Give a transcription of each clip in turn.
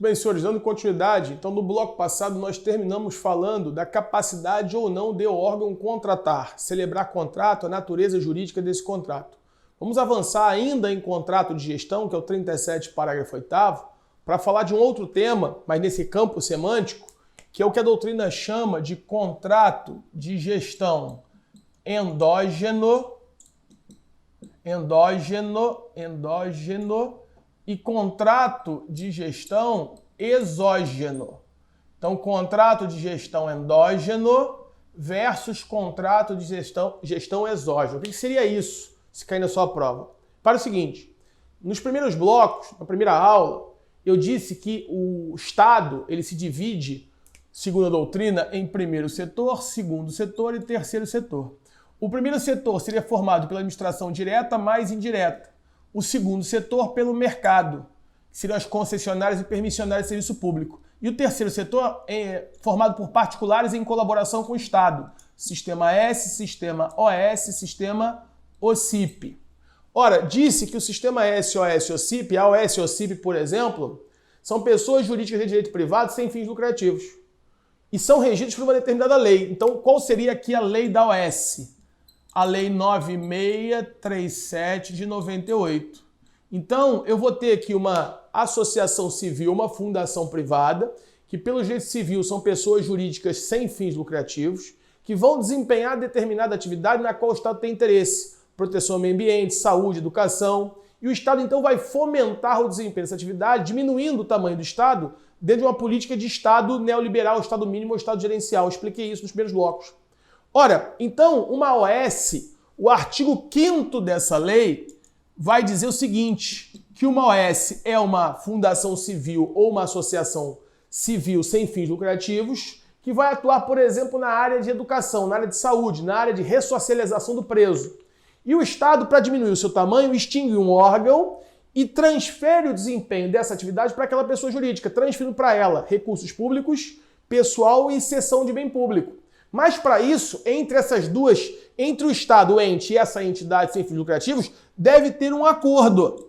Bem, senhores, dando continuidade, então no bloco passado nós terminamos falando da capacidade ou não de o órgão contratar, celebrar contrato, a natureza jurídica desse contrato. Vamos avançar ainda em contrato de gestão, que é o 37, parágrafo 8º, para falar de um outro tema, mas nesse campo semântico, que é o que a doutrina chama de contrato de gestão endógeno e contrato de gestão exógeno. Então, contrato de gestão endógeno versus contrato de gestão exógeno. O que seria isso, se cair na sua prova? Para o seguinte, nos primeiros blocos, na primeira aula, eu disse que o Estado ele se divide, segundo a doutrina, em primeiro setor, segundo setor e terceiro setor. O primeiro setor seria formado pela administração direta mais indireta. O segundo setor pelo mercado, que seriam as concessionárias e permissionárias de serviço público. E o terceiro setor é formado por particulares em colaboração com o Estado. Sistema S, Sistema OS, Sistema OCIP. Ora, disse que o Sistema S, OS, OCIP, a OS e OCIP, por exemplo, são pessoas jurídicas de direito privado sem fins lucrativos. E são regidos por uma determinada lei. Então, qual seria aqui a lei da OS? A Lei 9637 de 98. Então, eu vou ter aqui uma associação civil, uma fundação privada, que pelo direito civil são pessoas jurídicas sem fins lucrativos, que vão desempenhar determinada atividade na qual o Estado tem interesse. Proteção ao meio ambiente, saúde, educação. E o Estado, então, vai fomentar o desempenho dessa atividade, diminuindo o tamanho do Estado, dentro de uma política de Estado neoliberal, Estado mínimo ou Estado gerencial. Eu expliquei isso nos primeiros blocos. Ora, então, uma OS, o artigo 5º dessa lei vai dizer o seguinte, que uma OS é uma fundação civil ou uma associação civil sem fins lucrativos que vai atuar, por exemplo, na área de educação, na área de saúde, na área de ressocialização do preso. E o Estado, para diminuir o seu tamanho, extingue um órgão e transfere o desempenho dessa atividade para aquela pessoa jurídica, transferindo para ela recursos públicos, pessoal e cessão de bem público. Mas para isso, entre essas duas, entre o Estado, o ente e essa entidade sem fins lucrativos, deve ter um acordo.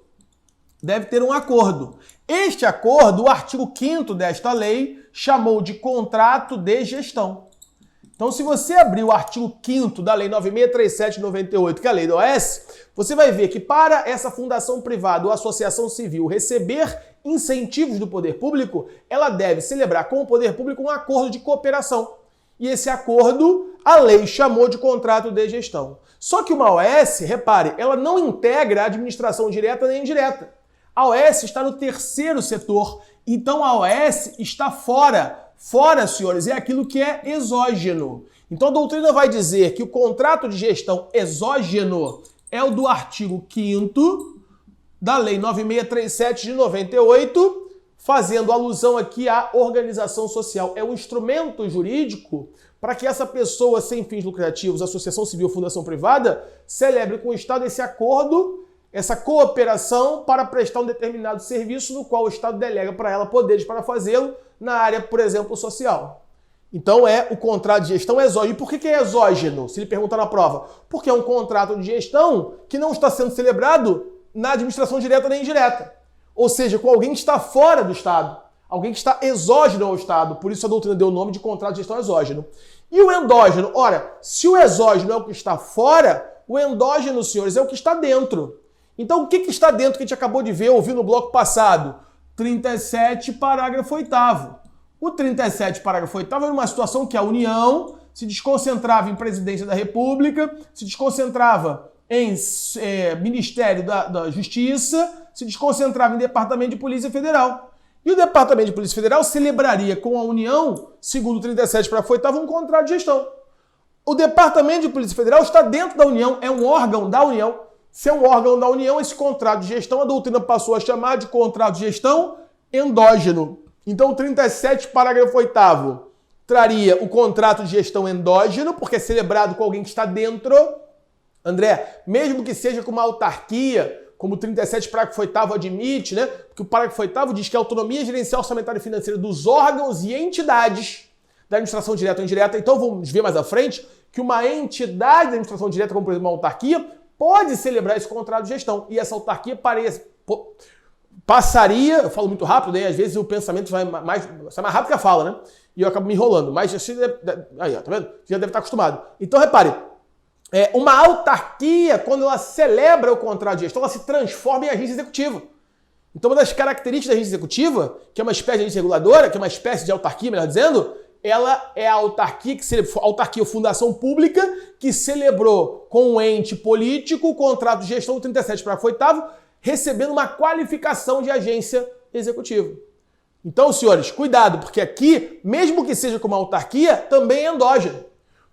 Este acordo, o artigo 5º desta lei, chamou de contrato de gestão. Então, se você abrir o artigo 5º da Lei 9637 de 98, que é a lei da OS, você vai ver que para essa fundação privada ou associação civil receber incentivos do poder público, ela deve celebrar com o poder público um acordo de cooperação. E esse acordo, a lei chamou de contrato de gestão. Só que uma OS, repare, ela não integra a administração direta nem indireta. A OS está no terceiro setor, então a OS está fora. Fora, senhores, é aquilo que é exógeno. Então a doutrina vai dizer que o contrato de gestão exógeno é o do artigo 5º da Lei 9637 de 98, fazendo alusão aqui à organização social. É um instrumento jurídico para que essa pessoa sem fins lucrativos, associação civil, fundação privada, celebre com o Estado esse acordo, essa cooperação para prestar um determinado serviço no qual o Estado delega para ela poderes para fazê-lo na área, por exemplo, social. Então é o contrato de gestão exógeno. E por que é exógeno? Se ele perguntar na prova. Porque é um contrato de gestão que não está sendo celebrado na administração direta nem indireta. Ou seja, com alguém que está fora do Estado, alguém que está exógeno ao Estado. Por isso a doutrina deu o nome de contrato de gestão exógeno. E o endógeno? Ora, se o exógeno é o que está fora, o endógeno, senhores, é o que está dentro. Então o que está dentro que a gente acabou de ver, ouviu no bloco passado? 37, parágrafo 8º. O 37, parágrafo 8º era uma situação que a União se desconcentrava em Presidência da República, se desconcentrava em Ministério da Justiça, se desconcentrava em Departamento de Polícia Federal. E o Departamento de Polícia Federal celebraria com a União, segundo o 37, parágrafo 8º, um contrato de gestão. O Departamento de Polícia Federal está dentro da União, é um órgão da União. Se é um órgão da União, esse contrato de gestão, a doutrina passou a chamar de contrato de gestão endógeno. Então, o 37, parágrafo 8º, traria o contrato de gestão endógeno, porque é celebrado com alguém que está dentro. André, mesmo que seja com uma autarquia, como o 37, parágrafo 8º admite, né? Porque o parágrafo 8º diz que a autonomia gerencial, orçamentária e financeira dos órgãos e entidades da administração direta ou indireta. Então, vamos ver mais à frente que uma entidade da administração direta, como por exemplo uma autarquia, pode celebrar esse contrato de gestão. E essa autarquia passaria, eu falo muito rápido, às vezes o pensamento sai mais rápido que a fala, né? E eu acabo me enrolando, mas aí, ó, tá vendo? Você já deve estar acostumado. Então, repare, uma autarquia, quando ela celebra o contrato de gestão, ela se transforma em agência executiva. Então, uma das características da agência executiva, que é uma espécie de agência reguladora, que é uma espécie de autarquia, melhor dizendo, ela é a autarquia, autarquia ou fundação pública, que celebrou com um ente político o contrato de gestão do 37 para 8º, recebendo uma qualificação de agência executiva. Então, senhores, cuidado, porque aqui, mesmo que seja com uma autarquia, também é endógeno.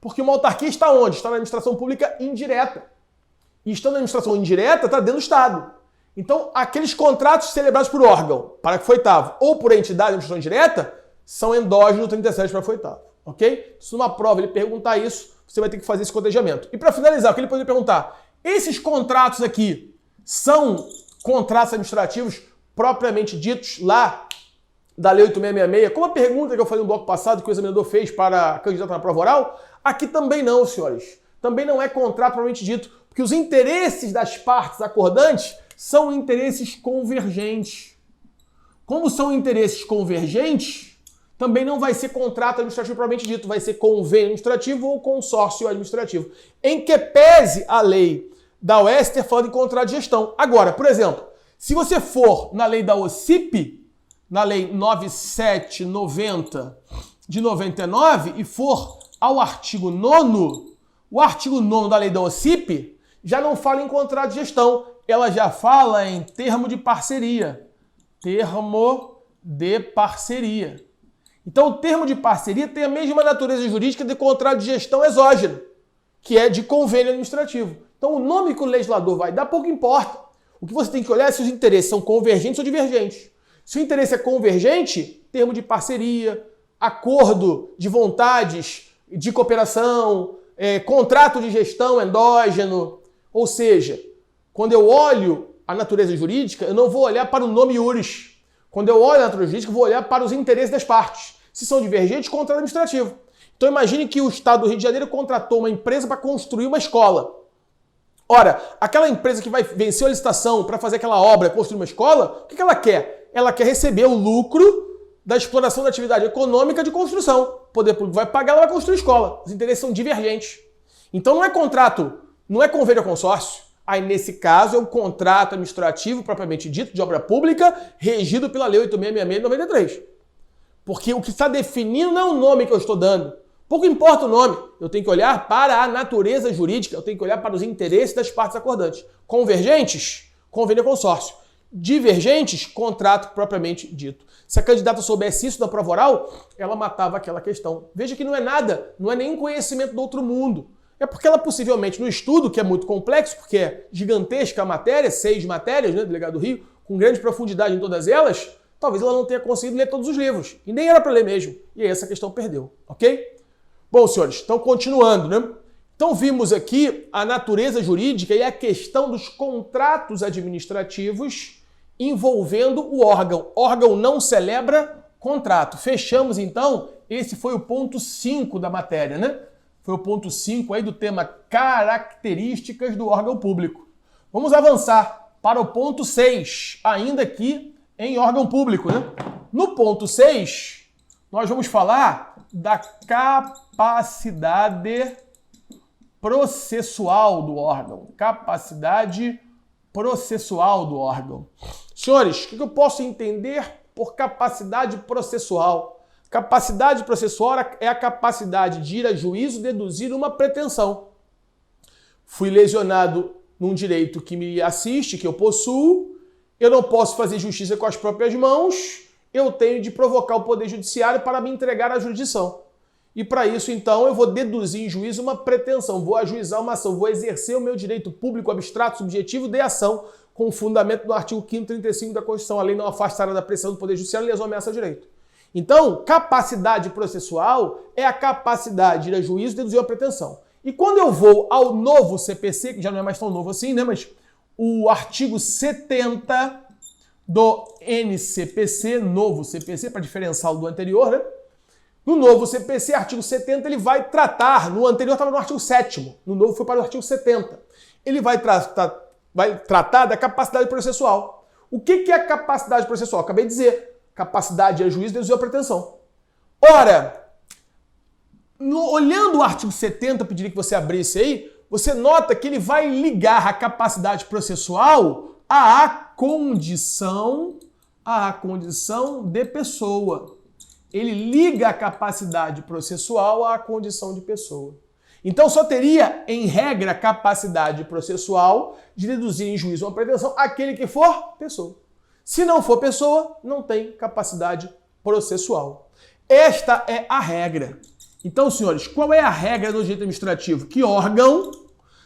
Porque uma autarquia está onde? Está na administração pública indireta. E estando na administração indireta, está dentro do Estado. Então, aqueles contratos celebrados por órgão, parágrafo 8º, ou por entidade de administração indireta, são endógenos do 37 para 8º, ok? Se numa prova ele perguntar isso, você vai ter que fazer esse cotejamento. E para finalizar, o que ele poderia perguntar? Esses contratos aqui são contratos administrativos propriamente ditos lá da Lei 8666? Como a pergunta que eu falei no bloco passado que o examinador fez para candidato na prova oral, aqui também não, senhores. Também não é contrato propriamente dito, porque os interesses das partes acordantes são interesses convergentes. Como são interesses convergentes, também não vai ser contrato administrativo propriamente dito, vai ser convênio administrativo ou consórcio administrativo. Em que pese a lei da OAS ter falado em contrato de gestão. Agora, por exemplo, se você for na lei da OCIP, na lei 9790 de 99 e for ao artigo 9º, o artigo 9º da lei da OCIP já não fala em contrato de gestão, ela já fala em termo de parceria. Termo de parceria. Então, o termo de parceria tem a mesma natureza jurídica de contrato de gestão exógeno, que é de convênio administrativo. Então, o nome que o legislador vai dar pouco importa. O que você tem que olhar é se os interesses são convergentes ou divergentes. Se o interesse é convergente, termo de parceria, acordo de vontades de cooperação, contrato de gestão endógeno. Ou seja, quando eu olho a natureza jurídica, eu não vou olhar para o nome iuris. Quando eu olho a natureza jurídica, eu vou olhar para os interesses das partes. Se são divergentes, contrato administrativo. Então imagine que o Estado do Rio de Janeiro contratou uma empresa para construir uma escola. Ora, aquela empresa que vai vencer a licitação para fazer aquela obra, construir uma escola, o que ela quer? Ela quer receber o lucro da exploração da atividade econômica de construção. O poder público vai pagar, ela vai construir a escola. Os interesses são divergentes. Então não é contrato, não é convênio a consórcio. Aí, nesse caso, é um contrato administrativo, propriamente dito, de obra pública, regido pela Lei 8666 de 93. Porque o que está definindo não é o nome que eu estou dando. Pouco importa o nome. Eu tenho que olhar para a natureza jurídica, eu tenho que olhar para os interesses das partes acordantes. Convergentes, convênio a consórcio. Divergentes, contrato propriamente dito. Se a candidata soubesse isso na prova oral, ela matava aquela questão. Veja que não é nada, não é nenhum conhecimento do outro mundo. É porque ela possivelmente no estudo, que é muito complexo, porque é gigantesca a matéria, 6 matérias, né, Delegado do Rio, com grande profundidade em todas elas, talvez ela não tenha conseguido ler todos os livros. E nem era para ler mesmo. E aí essa questão perdeu, ok? Bom, senhores, então continuando, né? Então vimos aqui a natureza jurídica e a questão dos contratos administrativos envolvendo o órgão. Órgão não celebra contrato. Fechamos então, esse foi o ponto 5 da matéria, né? Foi o ponto 5 aí do tema características do órgão público. Vamos avançar para o ponto 6, ainda aqui em órgão público, né? No ponto 6, nós vamos falar da capacidade processual do órgão. Capacidade processual do órgão. Senhores, o que eu posso entender por capacidade processual? Capacidade processual é a capacidade de ir a juízo deduzir uma pretensão. Fui lesionado num direito que me assiste, que eu possuo, eu não posso fazer justiça com as próprias mãos, eu tenho de provocar o Poder Judiciário para me entregar à jurisdição. E para isso, então, eu vou deduzir em juízo uma pretensão, vou ajuizar uma ação, vou exercer o meu direito público, abstrato, subjetivo de ação, com o fundamento do artigo 535 da Constituição. A lei não afastará da pressão do Poder Judiciário e lesão ameaça ao direito. Então, capacidade processual é a capacidade de ir a juízo e deduzir uma pretensão. E quando eu vou ao novo CPC, que já não é mais tão novo assim, né? Mas o artigo 70 do NCPC, novo CPC, para diferenciá-lo do anterior, né? No novo CPC, artigo 70, ele vai tratar, no anterior estava no artigo 7º, no novo foi para o artigo 70. Ele vai tratar da capacidade processual. O que é capacidade processual? Acabei de dizer. Capacidade de ajuízo, deduzir a pretensão. Ora, olhando o artigo 70, eu pediria que você abrisse aí, você nota que ele vai ligar a capacidade processual à condição de pessoa. Ele liga a capacidade processual à condição de pessoa. Então só teria, em regra, capacidade processual de deduzir em juízo uma pretensão aquele que for pessoa. Se não for pessoa, não tem capacidade processual. Esta é a regra. Então, senhores, qual é a regra do direito administrativo? Que órgão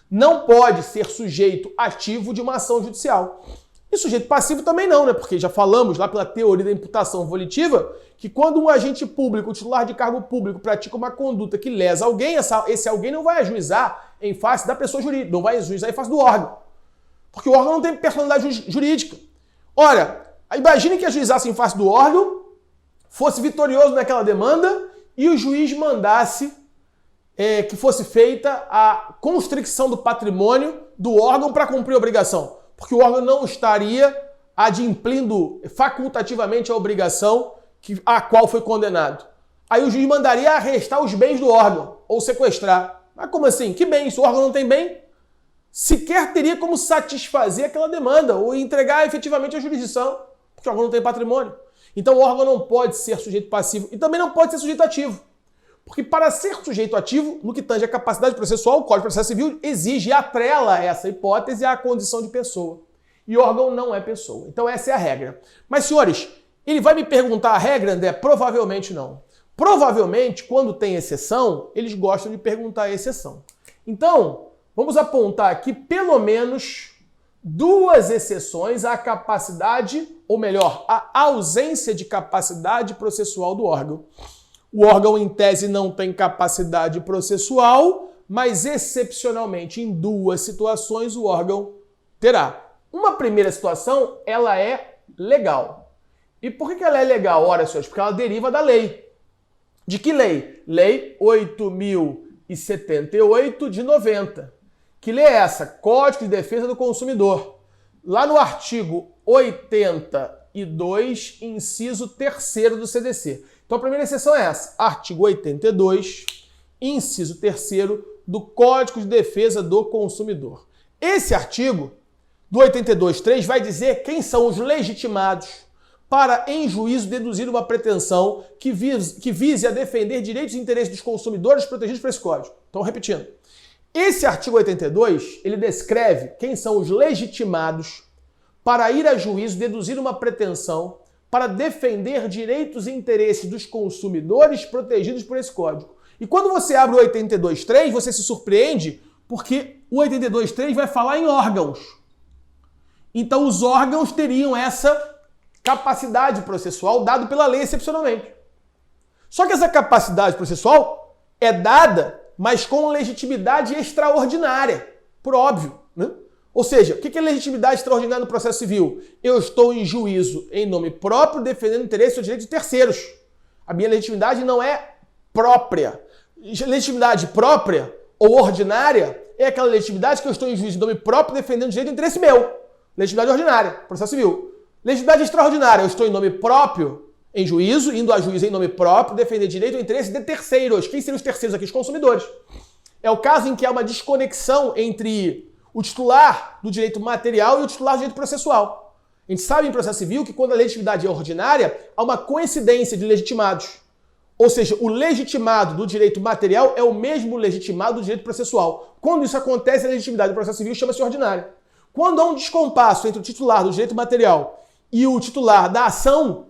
não pode ser sujeito ativo de uma ação judicial. E sujeito passivo também não, né? Porque já falamos lá pela teoria da imputação volitiva que quando um agente público, titular de cargo público, pratica uma conduta que lesa alguém, esse alguém não vai ajuizar em face da pessoa jurídica, não vai ajuizar em face do órgão. Porque o órgão não tem personalidade jurídica. Ora, imagine que ajuizasse em face do órgão, fosse vitorioso naquela demanda e o juiz mandasse que fosse feita a constricção do patrimônio do órgão para cumprir a obrigação. Porque o órgão não estaria adimplindo facultativamente a obrigação a qual foi condenado. Aí o juiz mandaria arrestar os bens do órgão, ou sequestrar. Mas como assim? Que bem? Se o órgão não tem bem, sequer teria como satisfazer aquela demanda, ou entregar efetivamente a jurisdição, porque o órgão não tem patrimônio. Então o órgão não pode ser sujeito passivo e também não pode ser sujeito ativo. Porque para ser sujeito ativo, no que tange a capacidade processual, o Código de Processo Civil exige e atrela essa hipótese à condição de pessoa. E órgão não é pessoa. Então essa é a regra. Mas, senhores, ele vai me perguntar a regra, André? Provavelmente não. Provavelmente, quando tem exceção, eles gostam de perguntar a exceção. Então, vamos apontar aqui pelo menos duas exceções à capacidade, ou melhor, à ausência de capacidade processual do órgão. O órgão, em tese, não tem capacidade processual, mas, excepcionalmente, em duas situações, o órgão terá. Uma primeira situação, ela é legal. E por que ela é legal? Ora, senhores, porque ela deriva da lei. De que lei? Lei 8.078 de 90. Que lei é essa? Código de Defesa do Consumidor. Lá no artigo 82, inciso 3º do CDC. Então a primeira exceção é essa, artigo 82, inciso 3º do Código de Defesa do Consumidor. Esse artigo do 82.3 vai dizer quem são os legitimados para, em juízo, deduzir uma pretensão que vise a defender direitos e interesses dos consumidores protegidos por esse Código. Então, repetindo, esse artigo 82, ele descreve quem são os legitimados para ir a juízo, deduzir uma pretensão para defender direitos e interesses dos consumidores protegidos por esse Código. E quando você abre o 82.3, você se surpreende porque o 82.3 vai falar em órgãos. Então os órgãos teriam essa capacidade processual dada pela lei excepcionalmente. Só que essa capacidade processual é dada, mas com legitimidade extraordinária, por óbvio, né? Ou seja, o que é legitimidade extraordinária no processo civil? Eu estou em juízo em nome próprio, defendendo interesses ou direitos de terceiros. A minha legitimidade não é própria. Legitimidade própria ou ordinária é aquela legitimidade que eu estou em juízo em nome próprio, defendendo direito de interesse meu. Legitimidade ordinária, processo civil. Legitimidade extraordinária, eu estou em nome próprio, em juízo, indo a juízo em nome próprio, defender direito ou interesse de terceiros. Quem seriam os terceiros aqui? Os consumidores. É o caso em que há uma desconexão entre o titular do direito material e o titular do direito processual. A gente sabe em processo civil que quando a legitimidade é ordinária, há uma coincidência de legitimados. Ou seja, o legitimado do direito material é o mesmo legitimado do direito processual. Quando isso acontece, a legitimidade do processo civil chama-se ordinária. Quando há um descompasso entre o titular do direito material e o titular da ação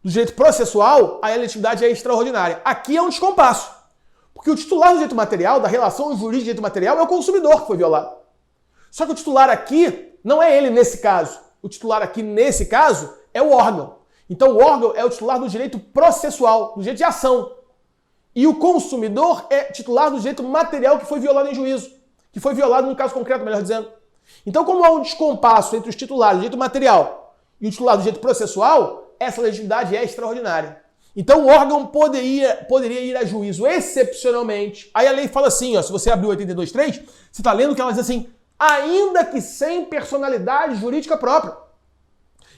do direito processual, aí a legitimidade é extraordinária. Aqui é um descompasso. Porque o titular do direito material, da relação jurídica de direito material, é o consumidor que foi violado. Só que o titular aqui não é ele nesse caso. O titular aqui nesse caso é o órgão. Então o órgão é o titular do direito processual, do direito de ação. E o consumidor é titular do direito material que foi violado em juízo. Que foi violado no caso concreto, melhor dizendo. Então, como há um descompasso entre os titulares do direito material e o titular do direito processual, essa legitimidade é extraordinária. Então o órgão poderia ir a juízo excepcionalmente. Aí a lei fala assim, ó, se você abrir o 82.3, você está lendo que ela diz assim, ainda que sem personalidade jurídica própria.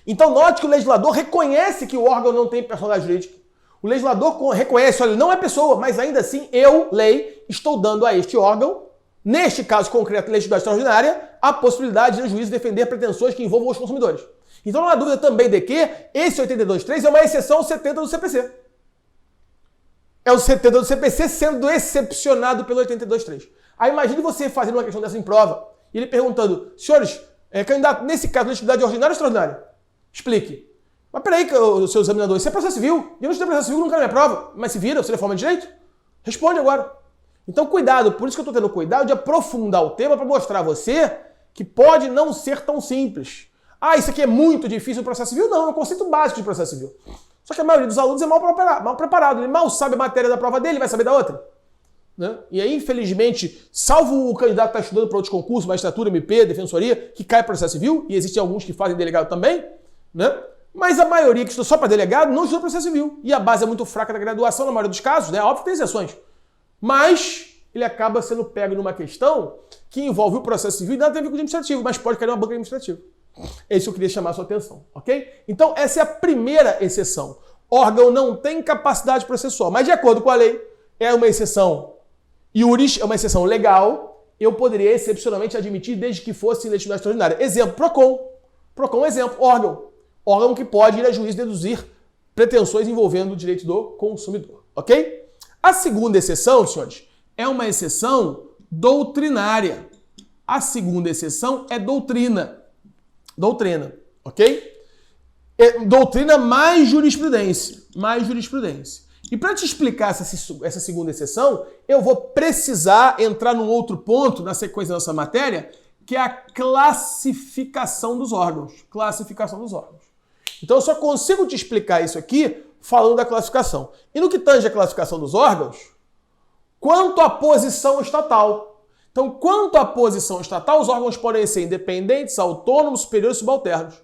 Então note que o legislador reconhece que o órgão não tem personalidade jurídica. O legislador reconhece, olha, ele não é pessoa, mas ainda assim eu, lei, estou dando a este órgão, neste caso concreto, legislação extraordinária, a possibilidade de o juiz defender pretensões que envolvam os consumidores. Então não há dúvida também de que esse 82.3 é uma exceção ao 70 do CPC. É o 70 do CPC sendo excepcionado pelo 82.3. Aí imagine você fazendo uma questão dessa em prova, e ele perguntando, senhores, candidato, nesse caso, legislação ordinária ou extraordinária? Explique. Mas peraí, seu examinador, isso é processo civil. E eu não estudei processo civil, não quero minha prova. Mas se vira, você é forma de direito? Responde agora. Então cuidado, por isso que eu estou tendo cuidado de aprofundar o tema para mostrar a você que pode não ser tão simples. Ah, isso aqui é muito difícil no processo civil? Não, é um conceito básico de processo civil. Só que a maioria dos alunos é mal preparado. Ele mal sabe a matéria da prova dele, vai saber da outra. Né? E aí, infelizmente, salvo o candidato que está estudando para outros concursos, magistratura, MP, defensoria, que cai processo civil, e existem alguns que fazem delegado também, né? Mas a maioria que estuda só para delegado não estuda processo civil. E a base é muito fraca da graduação, na maioria dos casos, né? Óbvio que tem exceções. Mas ele acaba sendo pego numa questão que envolve o processo civil e nada tem a ver com o administrativo, mas pode cair uma banca administrativa. É isso que eu queria chamar a sua atenção, ok? Então, essa é a primeira exceção. Órgão não tem capacidade processual, mas de acordo com a lei, é uma exceção iuris, é uma exceção legal, eu poderia excepcionalmente admitir desde que fosse legislação extraordinária. Exemplo, PROCON. PROCON é um exemplo, órgão. Órgão que pode ir a juiz deduzir pretensões envolvendo o direito do consumidor, ok? A segunda exceção, senhores, é uma exceção doutrinária. A segunda exceção é doutrina. Doutrina, ok? Doutrina mais jurisprudência. Mais jurisprudência. E para te explicar essa segunda exceção, eu vou precisar entrar num outro ponto na sequência da nossa matéria, que é a classificação dos órgãos. Classificação dos órgãos. Então eu só consigo te explicar isso aqui falando da classificação. E no que tange a classificação dos órgãos, quanto à posição estatal. Então, quanto à posição estatal, os órgãos podem ser independentes, autônomos, superiores e subalternos.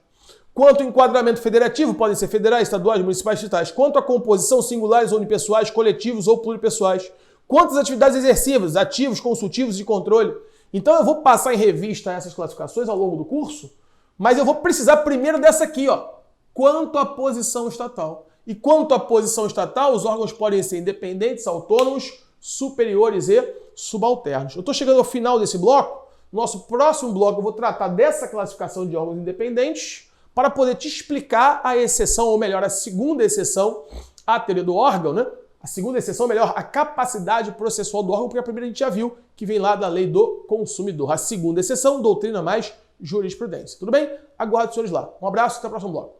Quanto ao enquadramento federativo, podem ser federais, estaduais, municipais e distritais. Quanto à composição, singulares, unipessoais, coletivos ou pluripessoais. Quanto às atividades exercíveis, ativos, consultivos e de controle. Então eu vou passar em revista essas classificações ao longo do curso, mas eu vou precisar primeiro dessa aqui, ó. Quanto à posição estatal. E quanto à posição estatal, os órgãos podem ser independentes, autônomos, superiores e subalternos. Eu estou chegando ao final desse bloco. Nosso próximo bloco eu vou tratar dessa classificação de órgãos independentes para poder te explicar a exceção, ou melhor, a segunda exceção à teoria do órgão, né? A segunda exceção, melhor, a capacidade processual do órgão, porque a primeira a gente já viu que vem lá da lei do consumidor. A segunda exceção, doutrina mais jurisprudência. Tudo bem? Aguardo os senhores lá. Um abraço, até o próximo bloco.